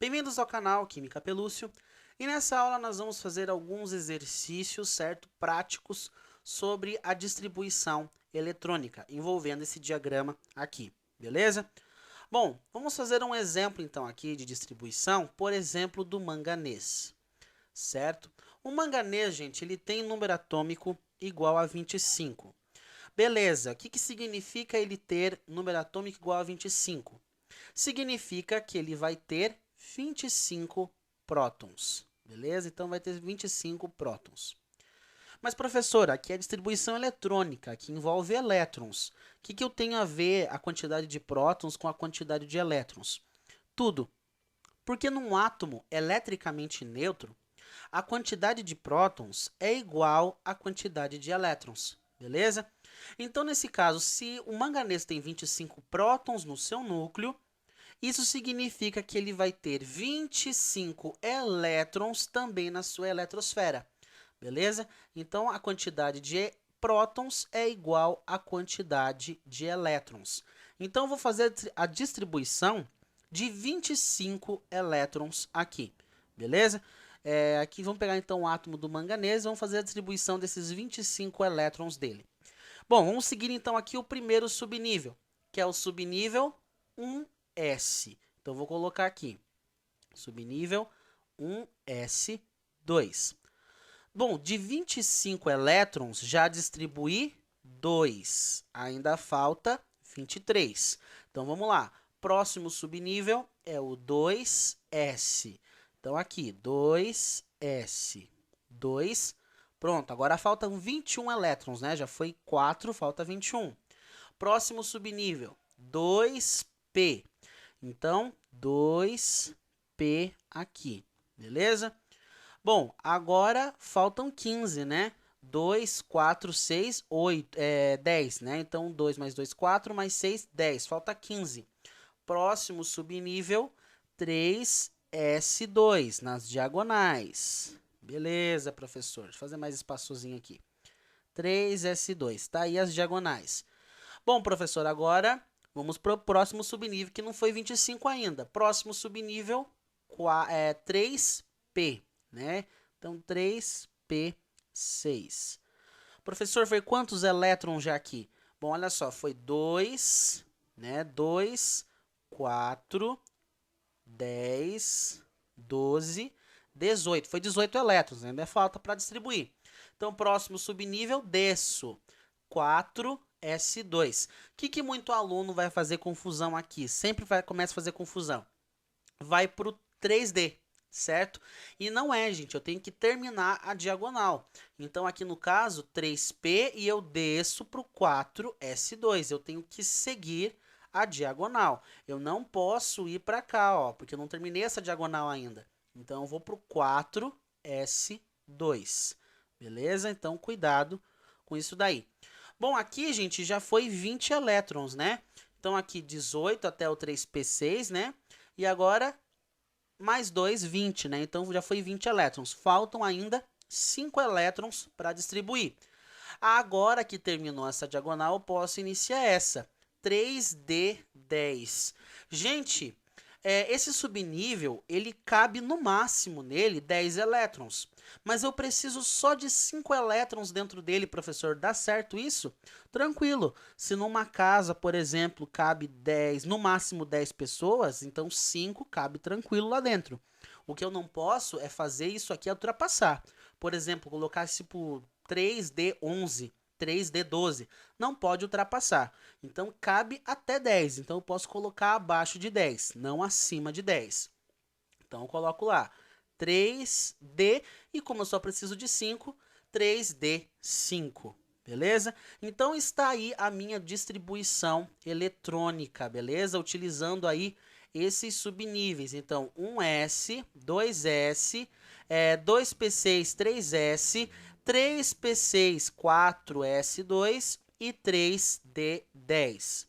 Bem-vindos ao canal Química Pelúcio, e nessa aula nós vamos fazer alguns exercícios, certo, práticos sobre a distribuição eletrônica, envolvendo esse diagrama aqui, beleza? Bom, vamos fazer um exemplo então aqui de distribuição, por exemplo, do manganês, certo? O manganês, gente, ele tem número atômico igual a 25. Beleza, o que significa ele ter número atômico igual a 25? Significa que ele vai ter 25 prótons, beleza? Então vai ter 25 prótons. Mas, professor, aqui é a distribuição eletrônica, que envolve elétrons. O que eu tenho a ver a quantidade de prótons com a quantidade de elétrons? Tudo. Porque num átomo eletricamente neutro, a quantidade de prótons é igual à quantidade de elétrons, beleza? Então, nesse caso, se o manganês tem 25 prótons no seu núcleo, isso significa que ele vai ter 25 elétrons também na sua eletrosfera, beleza? Então, a quantidade de prótons é igual à quantidade de elétrons. Então, eu vou fazer a distribuição de 25 elétrons aqui, beleza? Aqui vamos pegar então o átomo do manganês e vamos fazer a distribuição desses 25 elétrons dele. Bom, vamos seguir então aqui o primeiro subnível, que é o subnível 1s. Então, vou colocar aqui, subnível 1s2. Bom, de 25 elétrons, já distribuí 2. Ainda falta 23. Então, vamos lá. Próximo subnível é o 2s. Então, aqui, 2s. 2. Pronto, agora faltam 21 elétrons, né? Já foi 4, falta 21. Próximo subnível, 2p. Então, 2p aqui, beleza? Bom, agora faltam 15, né? 2, 4, 6, 8, 10, né? Então, 2 mais 2, 4, mais 6, 10. Falta 15. Próximo subnível, 3s2, nas diagonais. Beleza, professor. Deixa eu fazer mais espaçozinho aqui. 3s2, tá aí as diagonais. Bom, professor, agora vamos para o próximo subnível, que não foi 25 ainda. Próximo subnível, 3p, né? Então, 3p6. Professor, foi quantos elétrons já aqui? Bom, olha só, foi 2, né? 2, 4, 10, 12, 18. Foi 18 elétrons, ainda falta para distribuir. Então, próximo subnível, desço. 4s2. O que muito aluno vai fazer confusão aqui? Sempre começa a fazer confusão. Vai para o 3D, certo? E não é, gente, eu tenho que terminar a diagonal. Então, aqui no caso, 3p e eu desço para o 4s2. Eu tenho que seguir a diagonal. Eu não posso ir para cá, ó, porque eu não terminei essa diagonal ainda. Então, eu vou para o 4s2. Beleza? Então, cuidado com isso daí. Bom, aqui, gente, já foi 20 elétrons, né? Então, aqui 18 até o 3p6, né? E agora, mais 2, 20, né? Então, já foi 20 elétrons. Faltam ainda 5 elétrons para distribuir. Agora que terminou essa diagonal, eu posso iniciar essa. 3D10. Gente, esse subnível, ele cabe no máximo nele 10 elétrons. Mas eu preciso só de 5 elétrons dentro dele, professor. Dá certo isso? Tranquilo. Se numa casa, por exemplo, cabe 10, no máximo 10 pessoas, então 5 cabe tranquilo lá dentro. O que eu não posso é fazer isso aqui ultrapassar. Por exemplo, colocar tipo 3D11, 3D12. Não pode ultrapassar. Então, cabe até 10. Então, eu posso colocar abaixo de 10, não acima de 10. Então, eu coloco lá 3D e como eu só preciso de 5, 3D5. Beleza? Então, está aí a minha distribuição eletrônica, beleza? Utilizando aí esses subníveis. Então, 1S, 2S, 2P6, 3S, 3P6, 4S2 e 3D10.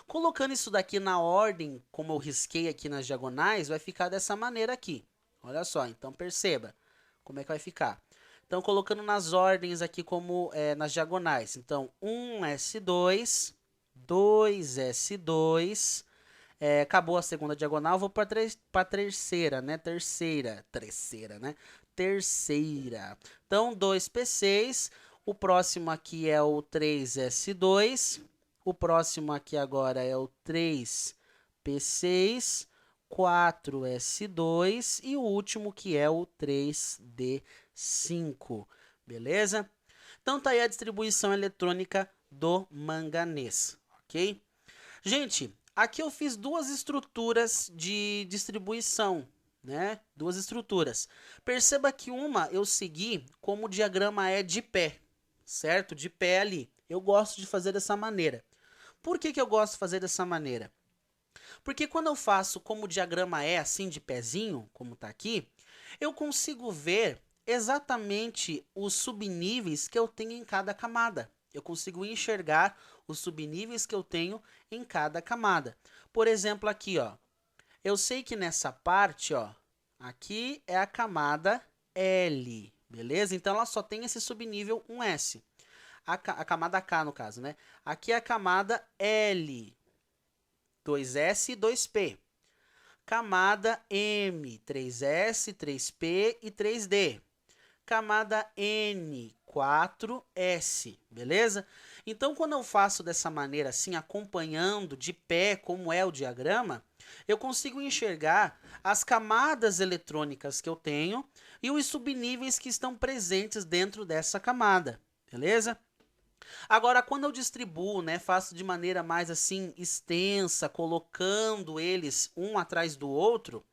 Colocando isso daqui na ordem, como eu risquei aqui nas diagonais, vai ficar dessa maneira aqui. Olha só, então perceba como é que vai ficar. Então, colocando nas ordens aqui como nas diagonais. Então, 1S2, 2S2, acabou a segunda diagonal, vou para a terceira, né? Terceira, né? Terceira. Então, 2p6, o próximo aqui é o 3s2, o próximo aqui agora é o 3p6, 4s2 e o último que é o 3d5, beleza? Então, tá aí a distribuição eletrônica do manganês, ok? Gente, aqui eu fiz duas estruturas de distribuição, né? Duas estruturas. Perceba que uma eu segui como o diagrama é de pé, certo? De pé ali. Eu gosto de fazer dessa maneira. Por que eu gosto de fazer dessa maneira? Porque quando eu faço como o diagrama é assim de pezinho, como tá aqui, eu consigo ver exatamente os subníveis que eu tenho em cada camada. Eu consigo enxergar os subníveis que eu tenho em cada camada. Por exemplo, aqui, ó, eu sei que nessa parte, ó, aqui é a camada L, beleza? Então, ela só tem esse subnível 1S. A camada K, no caso, né? Aqui é a camada L, 2S e 2P. Camada M, 3S, 3P e 3D. Camada N, 4S, beleza? Então, quando eu faço dessa maneira assim, acompanhando de pé como é o diagrama, eu consigo enxergar as camadas eletrônicas que eu tenho e os subníveis que estão presentes dentro dessa camada, beleza? Agora, quando eu distribuo, né, faço de maneira mais assim extensa, colocando eles um atrás do outro,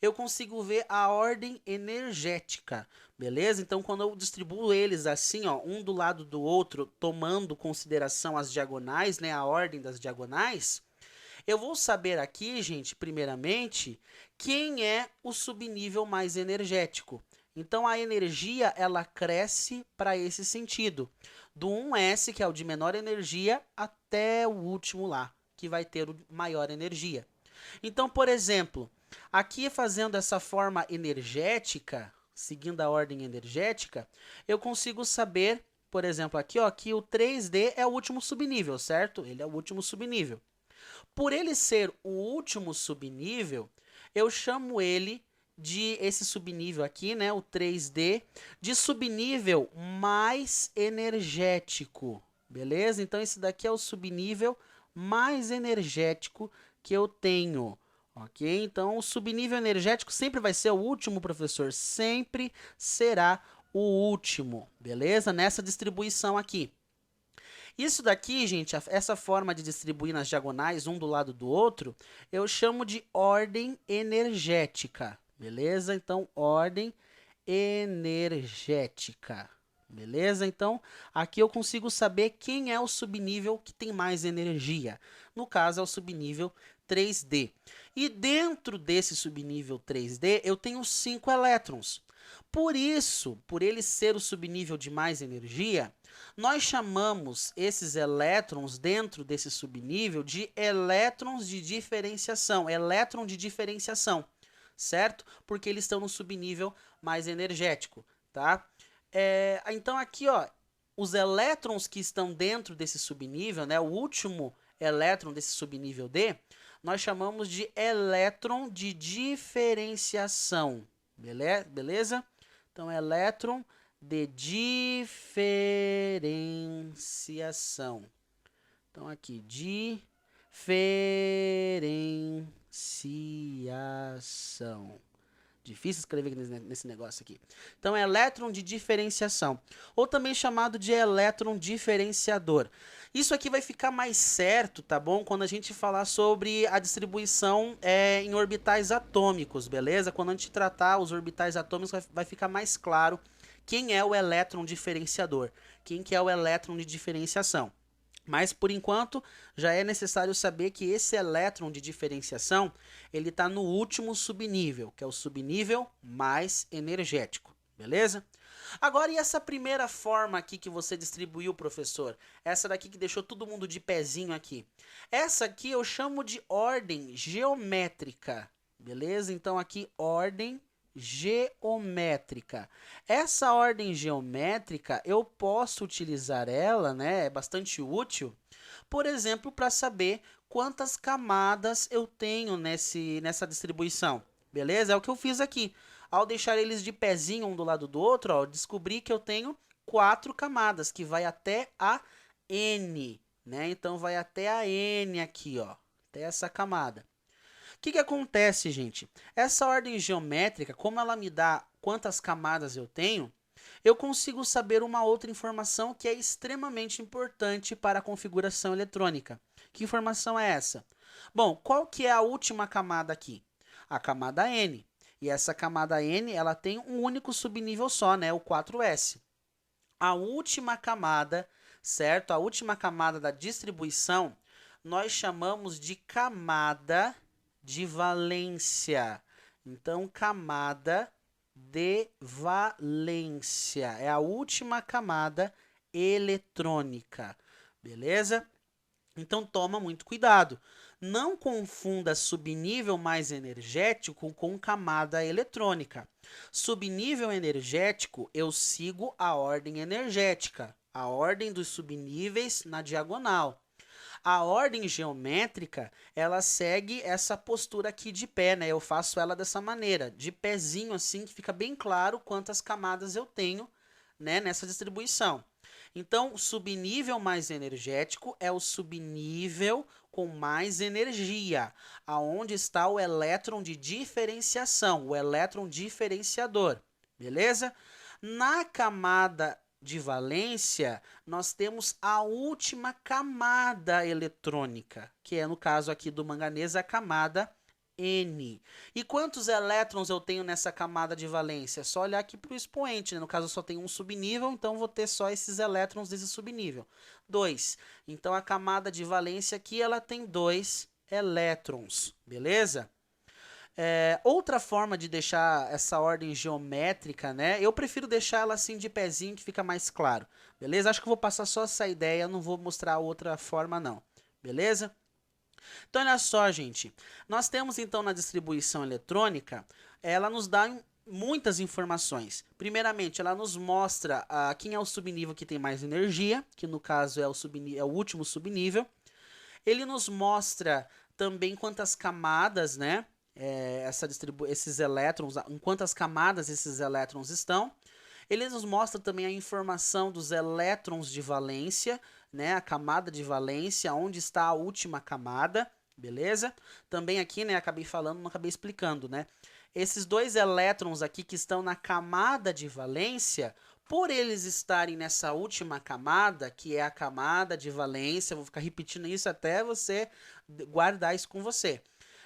eu consigo ver a ordem energética, beleza? Então, quando eu distribuo eles assim, ó, um do lado do outro, tomando consideração as diagonais, né, a ordem das diagonais, eu vou saber aqui, gente, primeiramente, quem é o subnível mais energético. Então, a energia, ela cresce para esse sentido, do 1S, que é o de menor energia, até o último lá, que vai ter o maior energia. Então, por exemplo, aqui fazendo essa forma energética, seguindo a ordem energética, eu consigo saber, por exemplo, aqui, ó, que o 3D é o último subnível, certo? Ele é o último subnível. Por ele ser o último subnível, eu chamo ele de esse subnível aqui, né, o 3D, de subnível mais energético, beleza? Então, esse daqui é o subnível mais energético que eu tenho, ok? Então, o subnível energético sempre vai ser o último, professor, sempre será o último, beleza? Nessa distribuição aqui. Isso daqui, gente, essa forma de distribuir nas diagonais, um do lado do outro, eu chamo de ordem energética, beleza? Então, ordem energética, beleza? Então, aqui eu consigo saber quem é o subnível que tem mais energia. No caso, é o subnível 3D. E dentro desse subnível 3D, eu tenho 5 elétrons. Por isso, por ele ser o subnível de mais energia, nós chamamos esses elétrons dentro desse subnível de elétrons de diferenciação, certo? Porque eles estão no subnível mais energético, tá? Então aqui, ó, os elétrons que estão dentro desse subnível, né, o último elétron desse subnível D, nós chamamos de elétron de diferenciação, beleza? Então, elétron de diferenciação. Então, aqui, diferenciação. Difícil escrever nesse negócio aqui. Então, é elétron de diferenciação, ou também chamado de elétron diferenciador. Isso aqui vai ficar mais certo, tá bom? Quando a gente falar sobre a distribuição em orbitais atômicos, beleza? Quando a gente tratar os orbitais atômicos, vai ficar mais claro quem é o elétron diferenciador, quem que é o elétron de diferenciação. Mas, por enquanto, já é necessário saber que esse elétron de diferenciação, ele está no último subnível, que é o subnível mais energético, beleza? Agora, e essa primeira forma aqui que você distribuiu, professor? Essa daqui que deixou todo mundo de pezinho aqui. Essa aqui eu chamo de ordem geométrica, beleza? Então, aqui, ordem geométrica. Essa ordem geométrica, eu posso utilizar ela, né, é bastante útil, por exemplo, para saber quantas camadas eu tenho nessa distribuição. Beleza? É o que eu fiz aqui. Ao deixar eles de pezinho um do lado do outro, ó, eu descobri que eu tenho 4 camadas, que vai até a N, né? Então, vai até a N aqui, ó, até essa camada. O que acontece, gente? Essa ordem geométrica, como ela me dá quantas camadas eu tenho, eu consigo saber uma outra informação que é extremamente importante para a configuração eletrônica. Que informação é essa? Bom, qual que é a última camada aqui? A camada N. E essa camada N, ela tem um único subnível só, né? O 4S. A última camada, certo? A última camada da distribuição, nós chamamos de camada de valência. Então, camada de valência é a última camada eletrônica, beleza? Então, toma muito cuidado. Não confunda subnível mais energético com camada eletrônica. Subnível energético, eu sigo a ordem energética, a ordem dos subníveis na diagonal. A ordem geométrica, ela segue essa postura aqui de pé, né? Eu faço ela dessa maneira, de pezinho assim, que fica bem claro quantas camadas eu tenho, né, nessa distribuição. Então, o subnível mais energético é o subnível com mais energia, aonde está o elétron de diferenciação, o elétron diferenciador, beleza? Na camada de valência, nós temos a última camada eletrônica, que é, no caso aqui do manganês, a camada N. E quantos elétrons eu tenho nessa camada de valência? É só olhar aqui para o expoente, né? No caso, eu só tenho um subnível, então vou ter só esses elétrons desse subnível. 2. Então, a camada de valência aqui, ela tem 2 elétrons, beleza? Outra forma de deixar essa ordem geométrica, né? Eu prefiro deixar ela assim de pezinho, que fica mais claro, beleza? Acho que eu vou passar só essa ideia, não vou mostrar outra forma não, beleza? Então, olha só, gente. Nós temos, então, na distribuição eletrônica, ela nos dá muitas informações. Primeiramente, ela nos mostra quem é o subnível que tem mais energia, que no caso é o último subnível. Ele nos mostra também quantas camadas, né? Esses elétrons, em quantas camadas esses elétrons estão. Ele nos mostra também a informação dos elétrons de valência, né, a camada de valência, onde está a última camada, beleza? Também aqui, né, acabei falando, não acabei explicando, né? Esses 2 elétrons aqui que estão na camada de valência, por eles estarem nessa última camada, que é a camada de valência, vou ficar repetindo isso até você guardar isso com você.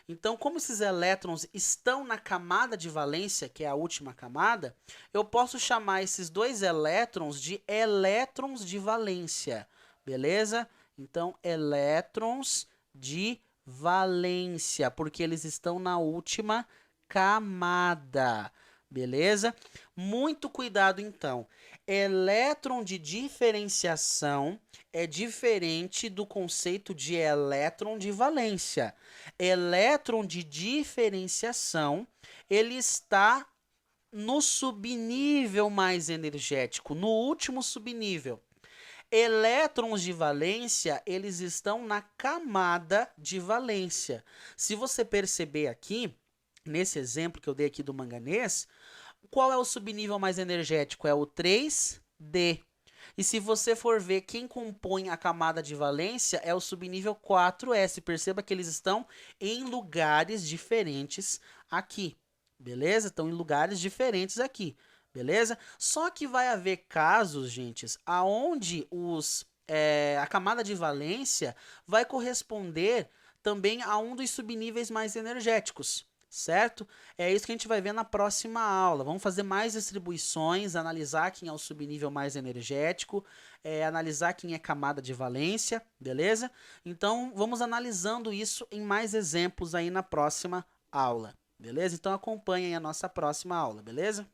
Então, como esses elétrons estão na camada de valência, que é a última camada, eu posso chamar esses 2 elétrons de elétrons de valência, beleza? Então, elétrons de valência, porque eles estão na última camada, beleza? Muito cuidado, então. Elétron de diferenciação é diferente do conceito de elétron de valência. Elétron de diferenciação, ele está no subnível mais energético, no último subnível. Elétrons de valência, eles estão na camada de valência. Se você perceber aqui, nesse exemplo que eu dei aqui do manganês, qual é o subnível mais energético? É o 3D. E se você for ver quem compõe a camada de valência, é o subnível 4S. Perceba que eles estão em lugares diferentes aqui, beleza? Estão em lugares diferentes aqui, beleza? Só que vai haver casos, gente, aonde a camada de valência vai corresponder também a um dos subníveis mais energéticos, certo? É isso que a gente vai ver na próxima aula. Vamos fazer mais distribuições, analisar quem é o subnível mais energético, analisar quem é camada de valência, beleza? Então, vamos analisando isso em mais exemplos aí na próxima aula, beleza? Então, acompanhem a nossa próxima aula, beleza?